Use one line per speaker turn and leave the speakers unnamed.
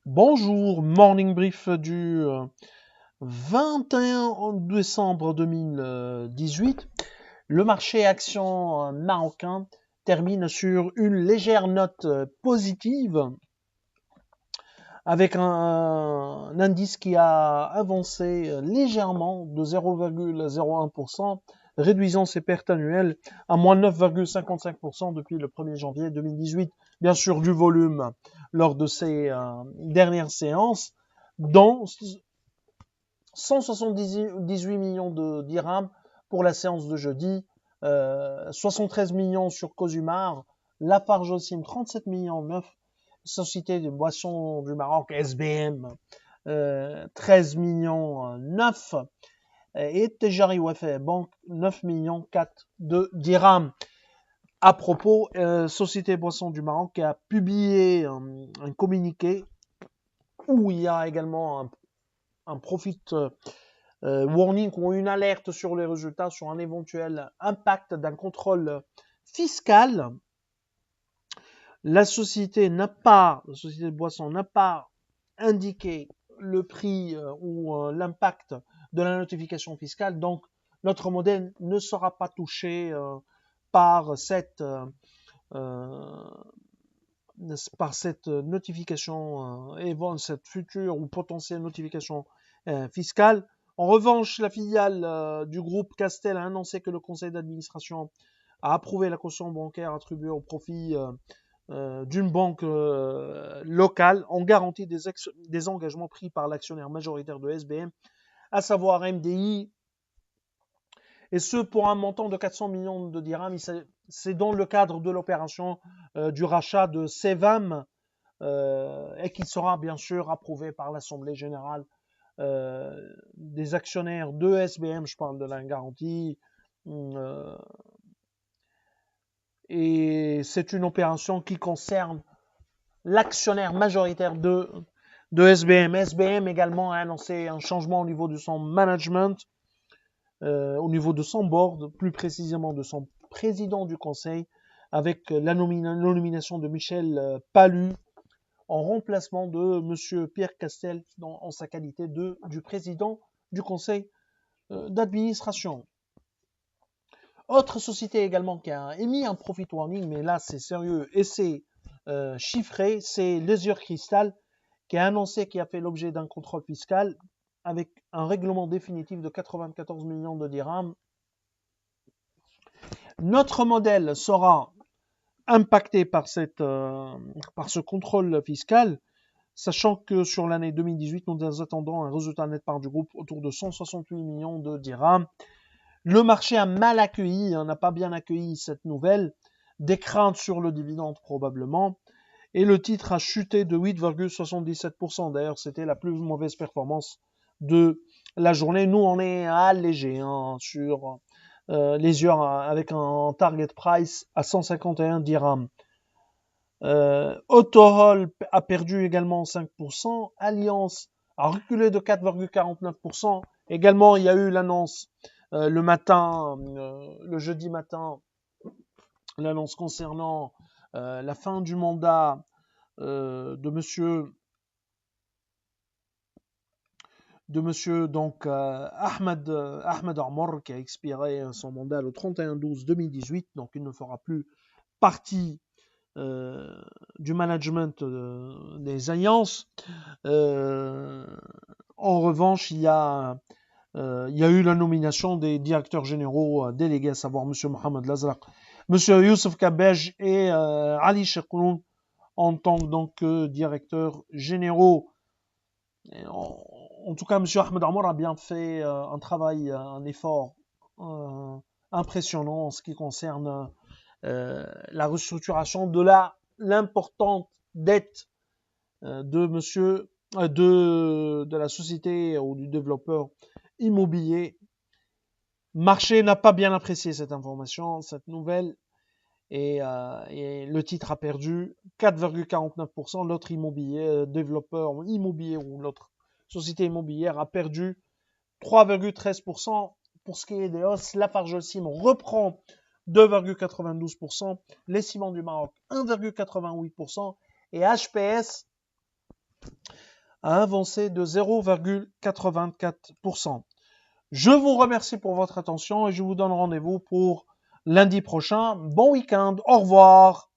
Bonjour, morning brief du 21 décembre 2018. Le marché action marocain termine sur une légère note positive avec un indice qui a avancé légèrement de 0,01%, réduisant ses pertes annuelles à moins 9,55% depuis le 1er janvier 2018. Bien sûr, du volume lors de ces dernières séances, dont 178 millions de dirhams pour la séance de jeudi, 73 millions sur Cosumar, Lafarge Holcim 37 millions 9, Société de boissons du Maroc SBM 13 millions 9 et Tejari Wafa Bank 9 millions 4 de dirhams. À propos, Société Boissons du Maroc a publié un communiqué où il y a également un profit warning ou une alerte sur les résultats, sur un éventuel impact d'un contrôle fiscal. La société de boissons n'a pas indiqué le prix ou l'impact de la notification fiscale, donc notre modèle ne sera pas touché par cette notification et cette future ou potentielle notification fiscale. En revanche, la filiale du groupe Castel a annoncé que le conseil d'administration a approuvé la caution bancaire attribuée au profit d'une banque locale en garantie des engagements pris par l'actionnaire majoritaire de SBM, à savoir MDI, et ce pour un montant de 400 millions de dirhams. C'est dans le cadre de l'opération du rachat de Sevam et qui sera bien sûr approuvé par l'Assemblée générale des actionnaires de SBM, je parle de la garantie, et c'est une opération qui concerne l'actionnaire majoritaire de SBM. SBM également a annoncé un changement au niveau de son management, au niveau de son board, plus précisément de son président du conseil, avec la nomination de Michel Palud en remplacement de M. Pierre Castel en sa qualité du président du conseil d'administration. Autre société également qui a émis un profit warning, mais là c'est sérieux et c'est chiffré, c'est Leisure Crystal qui a annoncé qu'il a fait l'objet d'un contrôle fiscal avec un règlement définitif de 94 millions de dirhams. Notre modèle sera impacté par ce contrôle fiscal, sachant que sur l'année 2018, nous attendons un résultat net part du groupe autour de 168 millions de dirhams. Le marché a mal accueilli, n'a pas bien accueilli cette nouvelle, des craintes sur le dividende probablement, et le titre a chuté de 8,77%. D'ailleurs, c'était la plus mauvaise performance de la journée. Nous, on est allégé sur les yeux avec un target price à 151 dirhams. Autohol a perdu également 5%. Alliance a reculé de 4,49%. Également, il y a eu l'annonce le jeudi matin, l'annonce concernant la fin du mandat de monsieur donc Ahmed Armor, qui a expiré son mandat le 31/12/2018, donc il ne fera plus partie du management des alliances. En revanche, il y a eu la nomination des directeurs généraux délégués, à savoir M. Mohamed Lazraq, M. Youssef Kabej et Ali Chekroun en tant que directeurs généraux. En tout cas, M. Ahmed Amour a bien fait un travail, un effort impressionnant en ce qui concerne la restructuration de l'importante dette de la société ou du développeur immobilier. Marché n'a pas bien apprécié cette information, cette nouvelle, et le titre a perdu 4,49%. L'autre développeur immobilier ou l'autre société immobilière a perdu 3,13%. Pour ce qui est des hausses, Lafarge Holcim reprend 2,92%, les ciments du Maroc 1,88% et HPS a avancé de 0,84%. Je vous remercie pour votre attention et je vous donne rendez-vous pour lundi prochain. Bon week-end, au revoir.